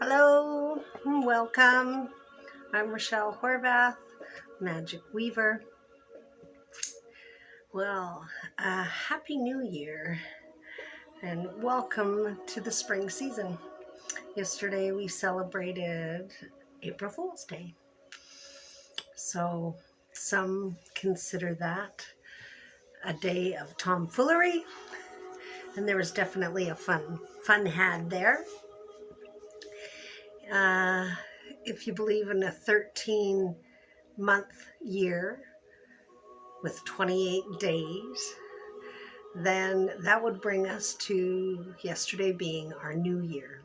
Hello, welcome. I'm Rochelle Horvath, Magic Weaver. Well, Happy New Year and welcome to the spring season. Yesterday we celebrated April Fool's Day. So some consider that a day of tomfoolery, and there was definitely a fun had there. If you believe in a 13-month year with 28 days, then that would bring us to yesterday being our new year.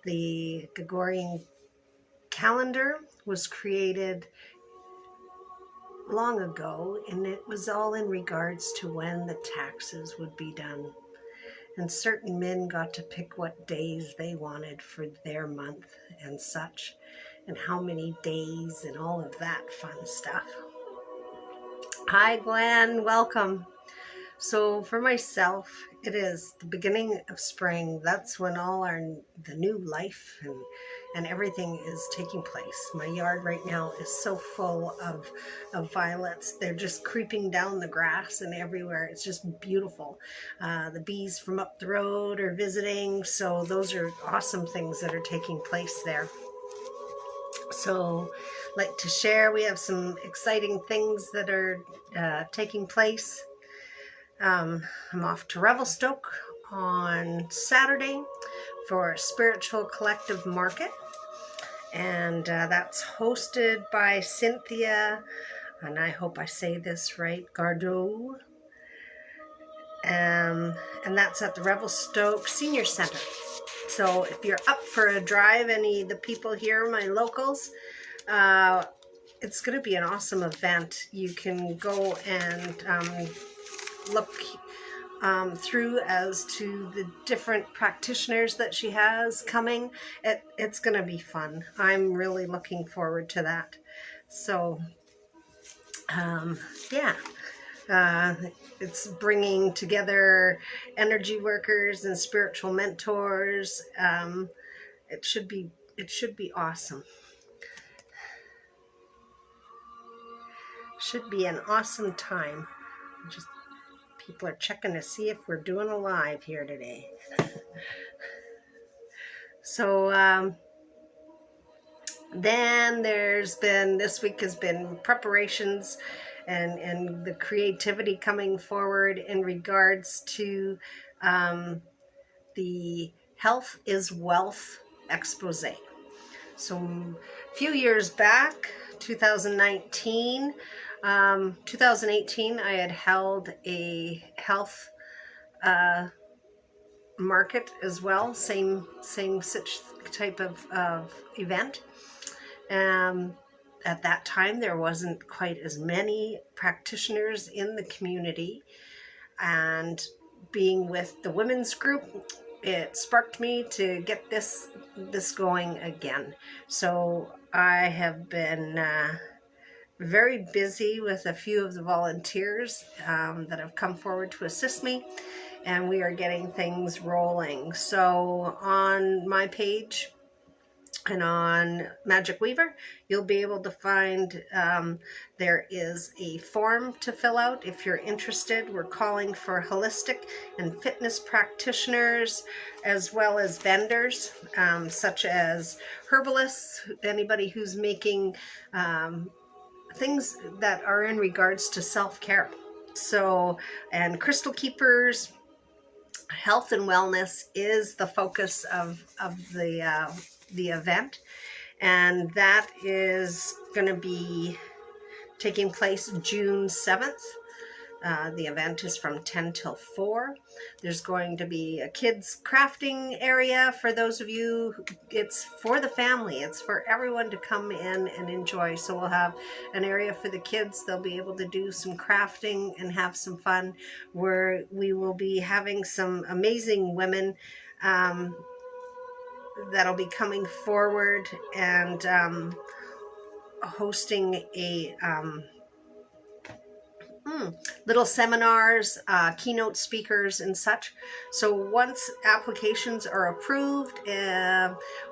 The Gregorian calendar was created long ago, and it was all in regards to when the taxes would be done. And certain men got to pick what days they wanted for their month and such, and how many days and all of that fun stuff. Hi, Glenn. Welcome. So for myself, it is the beginning of spring. That's when all the new life and everything is taking place. My yard right now is so full of violets. They're just creeping down the grass and everywhere. It's just beautiful. The bees from up the road are visiting. So those are awesome things that are taking place there. So like to share, we have some exciting things that are taking place. I'm off to Revelstoke on Saturday for a spiritual collective market, and that's hosted by Cynthia, and I hope I say this right, Gardeau, and that's at the Revelstoke Senior Center. So if you're up for a drive, any of the people here, my locals, it's going to be an awesome event. You can go and look through as to the different practitioners that she has coming. It's going to be fun. I'm really looking forward to that. So, yeah. It's bringing together energy workers and spiritual mentors. It should be awesome. Should be an awesome time. People are checking to see if we're doing a live here today. So then this week has been preparations and the creativity coming forward in regards to the Health is Wealth expose. So a few years back, 2018, I had held a health market as well, same such type of event. At that time, there wasn't quite as many practitioners in the community, and being with the women's group, it sparked me to get this going again. So I have been very busy with a few of the volunteers that have come forward to assist me, and we are getting things rolling. So on my page and on Magic Weaver, you'll be able to find there is a form to fill out if you're interested. We're calling for holistic and fitness practitioners, as well as vendors, such as herbalists, anybody who's making things that are in regards to self-care. So, and crystal keepers. Health and wellness is the focus of the event, and that is going to be taking place June 7th. The event is from 10 till 4. There's going to be a kids crafting area for those of you. It's for the family. It's for everyone to come in and enjoy. So we'll have an area for the kids. They'll be able to do some crafting and have some fun, where we will be having some amazing women that'll be coming forward and hosting a little seminars, keynote speakers and such. So once applications are approved,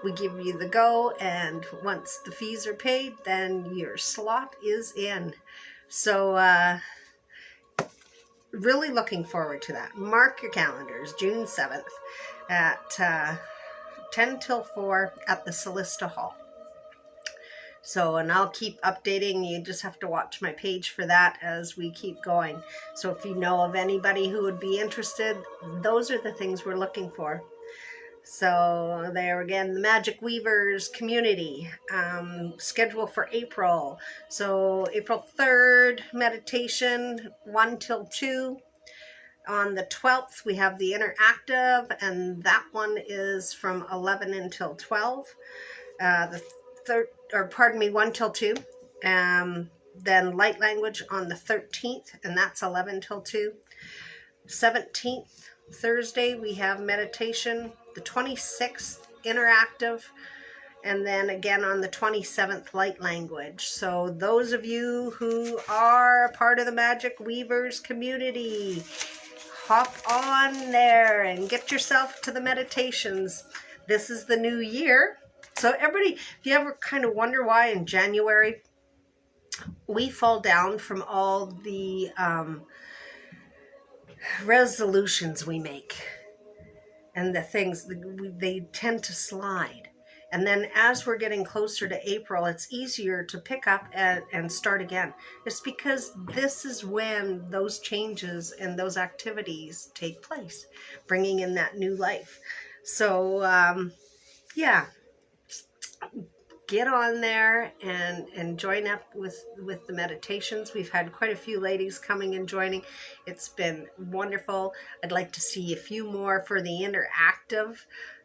we give you the go, and once the fees are paid, then your slot is in. So really looking forward to that. Mark your calendars, June 7th at 10 till 4 at the Solista Hall. So, and I'll keep updating. You just have to watch my page for that as we keep going. So if you know of anybody who would be interested, those are the things we're looking for. So there again, the Magic Weavers community, schedule for April. So April 3rd, meditation, 1 till 2. On the 12th, we have the interactive, and that one is from 11 until 12. The 1 till 2. Then light language on the 13th, and that's 11 till 2. 17th, Thursday, we have meditation. The 26th, interactive. And then again on the 27th, light language. So those of you who are part of the Magic Weavers community, hop on there and get yourself to the meditations. This is the new year. So everybody, if you ever kind of wonder why in January we fall down from all the resolutions we make and the things, they tend to slide. And then as we're getting closer to April, it's easier to pick up and start again. It's because this is when those changes and those activities take place, bringing in that new life. So, yeah, get on there and join up with the meditations. We've had quite a few ladies coming and joining. It's been wonderful. I'd like to see a few more for the interactive.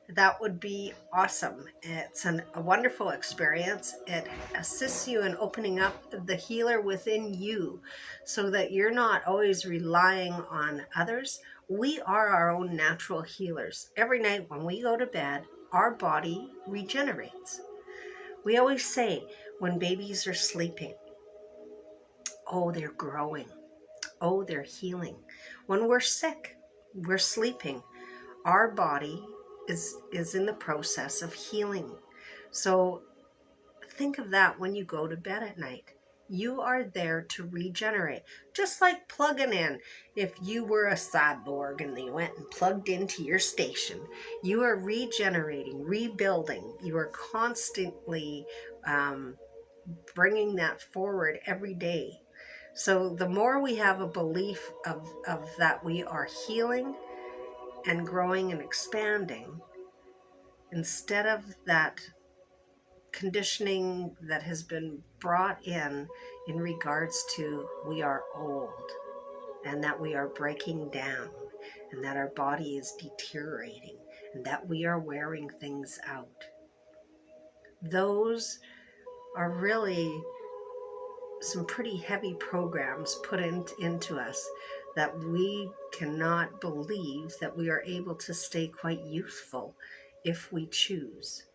That would be awesome. It's a wonderful experience. It assists you in opening up the healer within you so that you're not always relying on others. We are our own natural healers. Every night when we go to bed, our body regenerates. We always say when babies are sleeping, oh, they're growing. Oh, they're healing. When we're sick, we're sleeping. Our body is in the process of healing. So think of that when you go to bed at night. You are there to regenerate. Just like plugging in. If you were a cyborg and you went and plugged into your station, you are regenerating, rebuilding. You are constantly bringing that forward every day. So the more we have a belief of that we are healing and growing and expanding, instead of that conditioning that has been brought in regards to we are old and that we are breaking down and that our body is deteriorating and that we are wearing things out. Those are really some pretty heavy programs put into us that we cannot believe that we are able to stay quite youthful if we choose,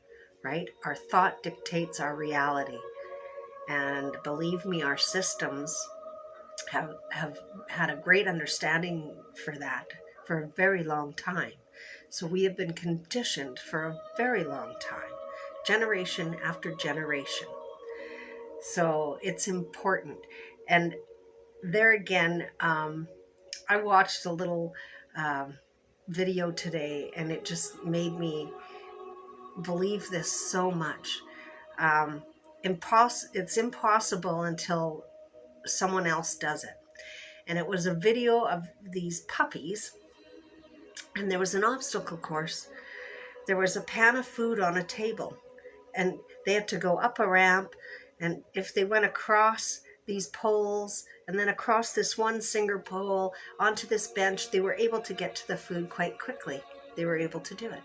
right? Our thought dictates our reality. And believe me, our systems have had a great understanding for that for a very long time. So we have been conditioned for a very long time, generation after generation. So it's important. And there again, I watched a little video today, and it just made me believe this so much. It's impossible until someone else does it. And it was a video of these puppies, and there was an obstacle course. There was a pan of food on a table, and they had to go up a ramp, and if they went across these poles and then across this one single pole onto this bench, they were able to get to the food quite quickly. They were able to do it.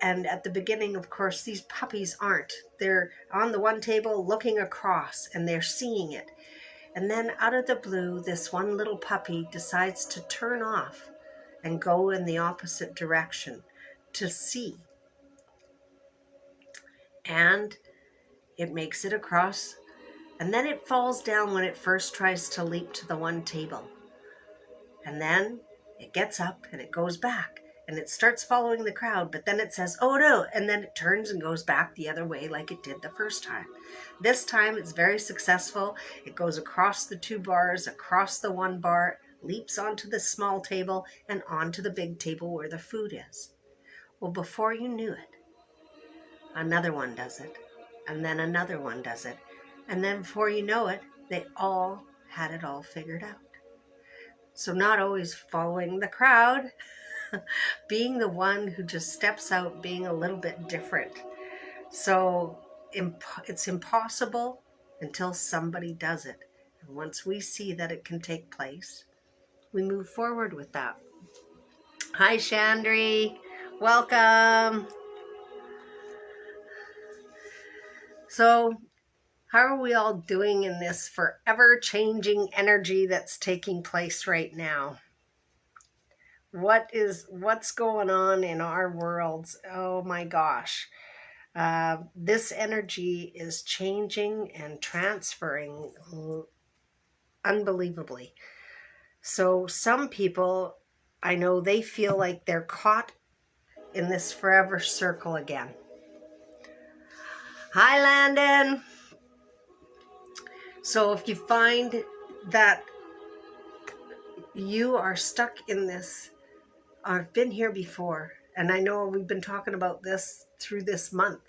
And at the beginning, of course, these puppies aren't. They're on the one table looking across, and they're seeing it. And then out of the blue, this one little puppy decides to turn off and go in the opposite direction to see. And it makes it across And then it falls down when it first tries to leap to the one table. And then it gets up and it goes back and it starts following the crowd, but then it says, oh no, and then it turns and goes back the other way like it did the first time. This time it's very successful. It goes across the 2 bars, across the 1 bar, leaps onto the small table and onto the big table where the food is. Well, before you knew it, another one does it, and then another one does it, and then before you know it, they all had it all figured out. So not always following the crowd, being the one who just steps out, being a little bit different. So it's impossible until somebody does it. And once we see that it can take place, we move forward with that. Hi, Chandri. Welcome. So how are we all doing in this forever changing energy that's taking place right now? What's going on in our worlds? Oh my gosh. This energy is changing and transferring unbelievably. So some people, I know they feel like they're caught in this forever circle again. Hi, Landon. So if you find that you are stuck in this, I've been here before, and I know we've been talking about this through this month.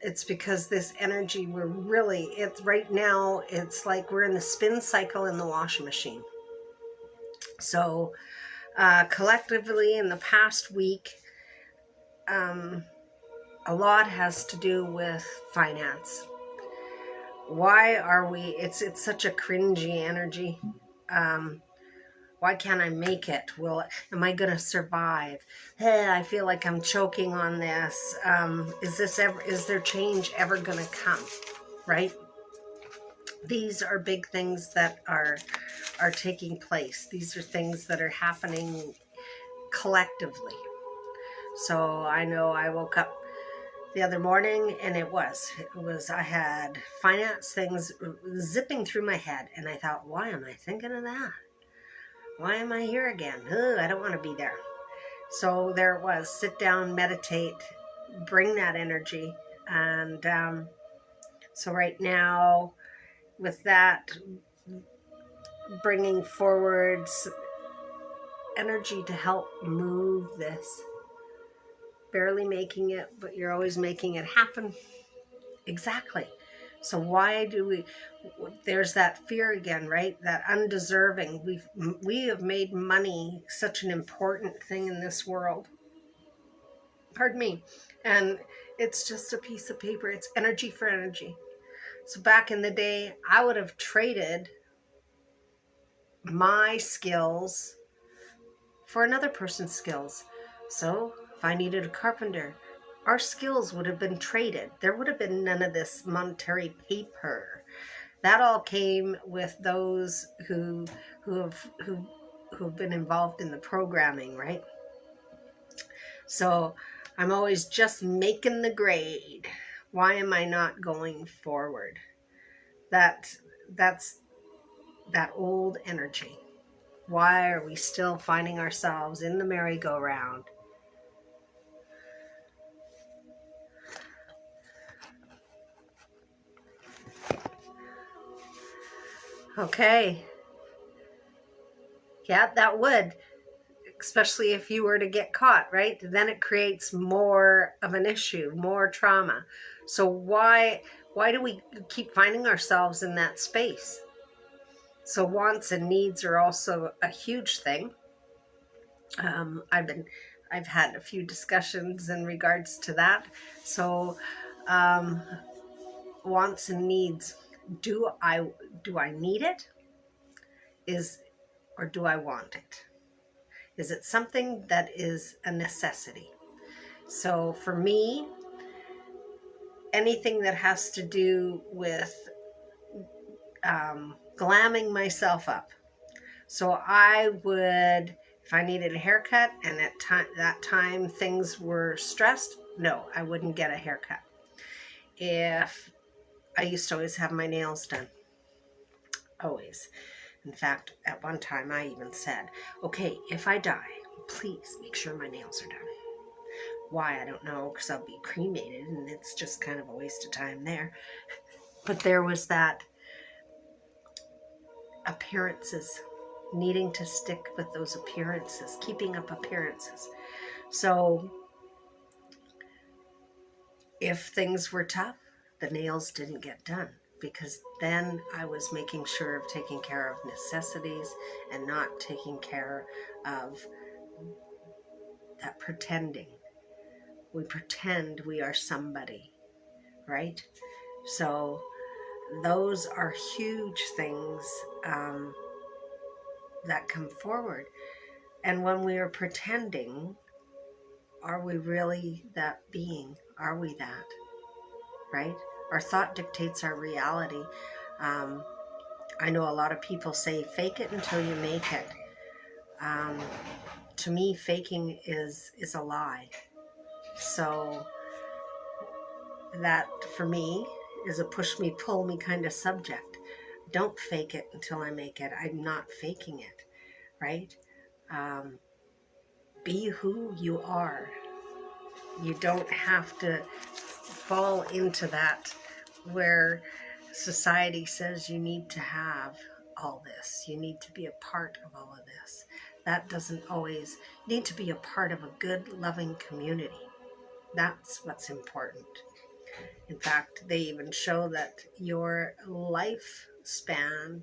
It's because this energy, it's right now, it's like we're in the spin cycle in the washing machine. So collectively in the past week, a lot has to do with finance. Why are we, it's such a cringy energy. Why can't I make it? Am I going to survive? Hey, I feel like I'm choking on this. Is there change ever going to come? Right? These are big things that are taking place. These are things that are happening collectively. So I know I woke up the other morning and I had finance things zipping through my head, and I thought, why am I thinking of that? Why am I here again? I don't want to be there. So there it was. Sit down, meditate, bring that energy. And so right now, with that, bringing forward energy to help move this. Barely making it, but you're always making it happen. Exactly. So why do there's that fear again, right? That undeserving. We have made money such an important thing in this world. Pardon me. And it's just a piece of paper. It's energy for energy. So back in the day, I would have traded my skills for another person's skills. So if I needed a carpenter, our skills would have been traded. There would have been none of this monetary paper. That all came with those who've been involved in the programming, right? So I'm always just making the grade. Why am I not going forward? That's that old energy. Why are we still finding ourselves in the merry-go-round? Okay. Yeah, that would. Especially if you were to get caught, right? Then it creates more of an issue, more trauma. So why do we keep finding ourselves in that space? So wants and needs are also a huge thing. I've had a few discussions in regards to that. So wants and needs. Do I need it? Or do I want it? Is it something that is a necessity? So for me, anything that has to do with glamming myself up. So I would, if I needed a haircut and at that time things were stressed, no, I wouldn't get a haircut. If I used to always have my nails done. Always. In fact, at one time I even said, okay, if I die, please make sure my nails are done. Why, I don't know, because I'll be cremated and it's just kind of a waste of time there. But there was that appearances, needing to stick with those appearances, keeping up appearances. So if things were tough, the nails didn't get done, because then I was making sure of taking care of necessities and not taking care of that pretending. We pretend we are somebody, right? So those are huge things that come forward. And when we are pretending, are we really that being? Are we that? Right? Our thought dictates our reality. I know a lot of people say, fake it until you make it. To me, faking is a lie. So that, for me, is a push me, pull me kind of subject. Don't fake it until I make it. I'm not faking it, right? Be who you are. You don't have to fall into that where society says you need to have all this. You need to be a part of all of this. That doesn't always need to be a part of a good, loving community. That's what's important. In fact, they even show that your lifespan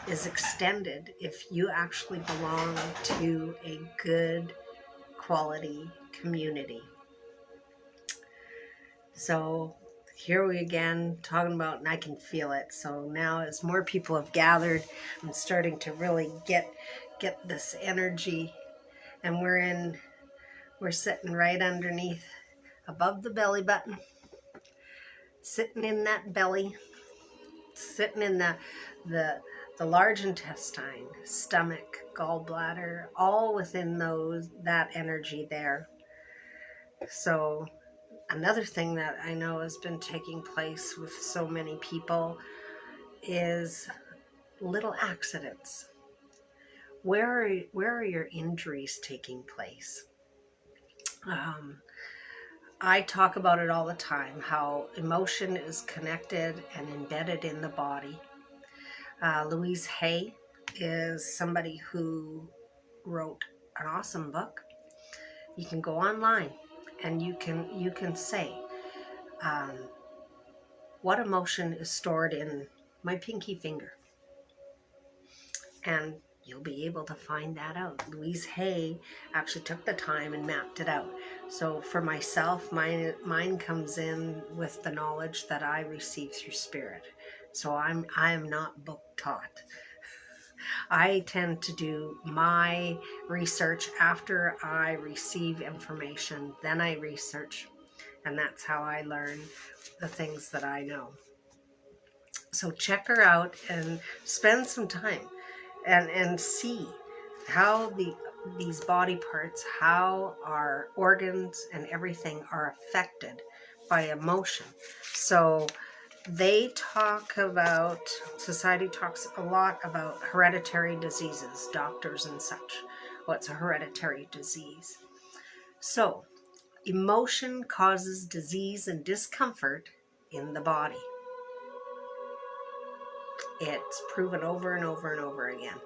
is extended if you actually belong to a good quality community. So here we again talking about, and I can feel it. So now as more people have gathered, I'm starting to really get this energy, and we're sitting right underneath, above the belly button, sitting in that belly, sitting in the large intestine, stomach, gallbladder, all within that energy there. So another thing that I know has been taking place with so many people is little accidents. Where are your injuries taking place? I talk about it all the time, how emotion is connected and embedded in the body. Louise Hay is somebody who wrote an awesome book. You can go online and you can say, what emotion is stored in my pinky finger? And you'll be able to find that out. Louise Hay actually took the time and mapped it out. So for myself, mine comes in with the knowledge that I receive through spirit. So I am not book taught. I tend to do my research after I receive information, then I research, and that's how I learn the things that I know. So check her out and spend some time and see how these body parts, how our organs and everything are affected by emotion. So they talk about, society talks a lot about hereditary diseases, doctors and such. What's a hereditary disease? So emotion causes disease and discomfort in the body. It's proven over and over and over again.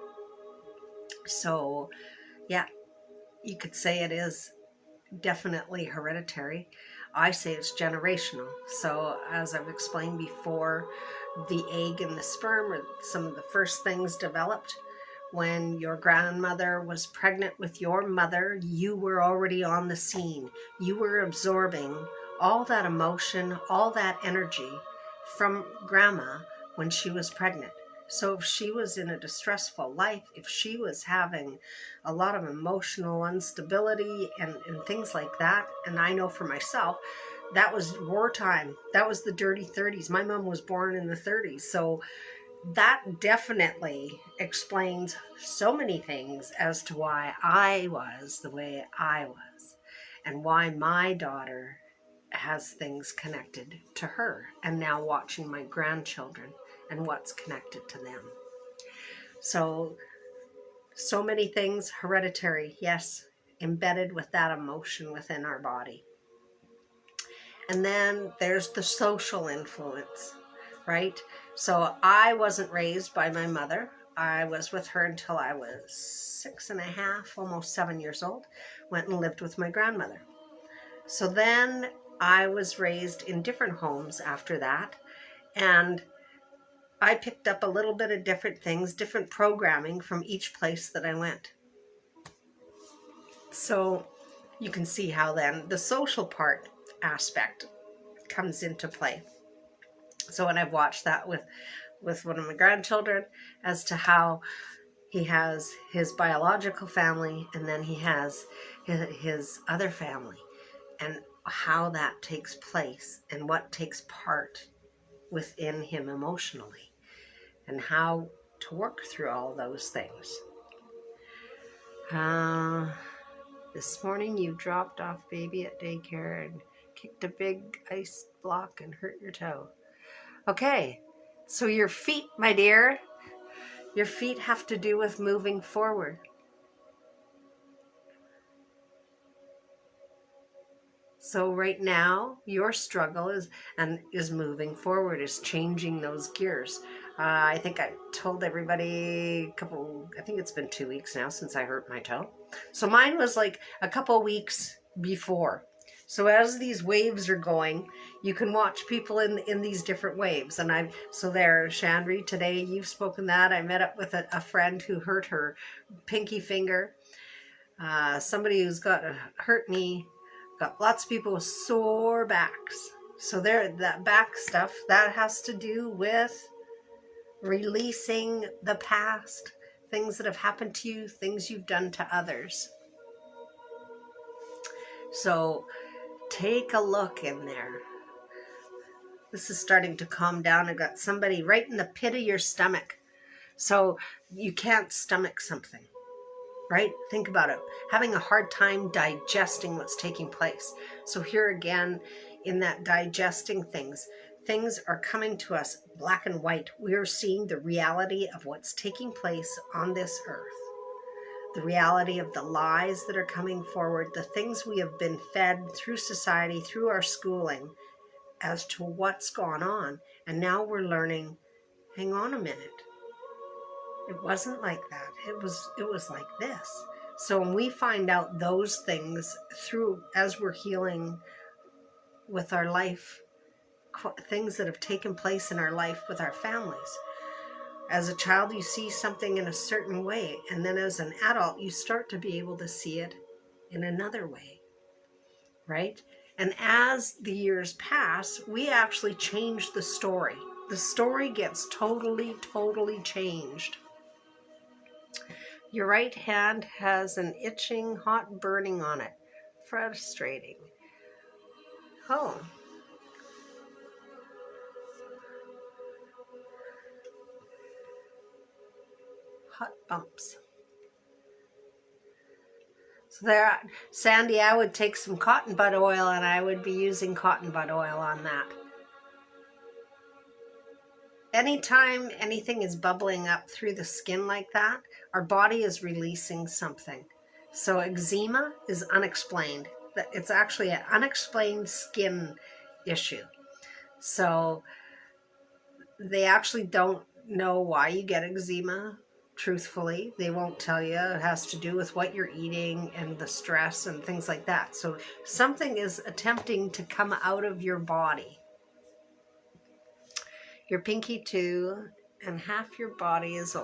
So, yeah, you could say it is definitely hereditary. I say it's generational. So, as I've explained before, the egg and the sperm are some of the first things developed. When your grandmother was pregnant with your mother, you were already on the scene. You were absorbing all that emotion, all that energy from grandma when she was pregnant. So if she was in a distressful life, if she was having a lot of emotional instability and things like that, and I know for myself, that was wartime. That was the dirty 30s. My mom was born in the 30s. So that definitely explains so many things as to why I was the way I was, and why my daughter has things connected to her, and now watching my grandchildren and what's connected to them. So many things, hereditary, yes, embedded with that emotion within our body. And then there's the social influence, right? So I wasn't raised by my mother. I was with her until I was 6.5, almost 7 years old. Went and lived with my grandmother. So then I was raised in different homes after that. And I picked up a little bit of different things, different programming from each place that I went. So you can see how then the social part aspect comes into play. So when I've watched that with one of my grandchildren, as to how he has his biological family and then he has his other family, and how that takes place and what takes part within him emotionally, and how to work through all those things. This morning you dropped off baby at daycare and kicked a big ice block and hurt your toe. Okay, so your feet, my dear, your feet have to do with moving forward. So right now, your struggle is moving forward, is changing those gears. I think I told everybody I think it's been 2 weeks now since I hurt my toe. So mine was like a couple weeks before. So as these waves are going, you can watch people in these different waves. And so there, Chandri, today you've spoken that. I met up with a friend who hurt her pinky finger. Somebody who's got a hurt knee. Got lots of people with sore backs. So that back stuff, that has to do with releasing the past, things that have happened to you, things you've done to others. So take a look in there. This is starting to calm down. I got somebody right in the pit of your stomach. So you can't stomach something. Right? Think about it. Having a hard time digesting what's taking place. So here again, in that digesting things are coming to us black and white. We are seeing the reality of what's taking place on this earth. The reality of the lies that are coming forward, the things we have been fed through society, through our schooling, as to what's gone on. And now we're learning, hang on a minute. It wasn't like that. It was like this. So when we find out those things as we're healing with our life, things that have taken place in our life with our families. As a child, you see something in a certain way, and then as an adult, you start to be able to see it in another way, right? And as the years pass, we actually change the story. The story gets totally, totally changed. Your right hand has an itching, hot burning on it. Frustrating. Oh. Hot bumps. So there, Sandy, I would take some cotton bud oil and I would be using cotton bud oil on that. Anytime anything is bubbling up through the skin like that, our body is releasing something. So eczema is unexplained. It's actually an unexplained skin issue. So they actually don't know why you get eczema, truthfully. They won't tell you. It has to do with what you're eating and the stress and things like that. So something is attempting to come out of your body. Your pinky too, and half your body is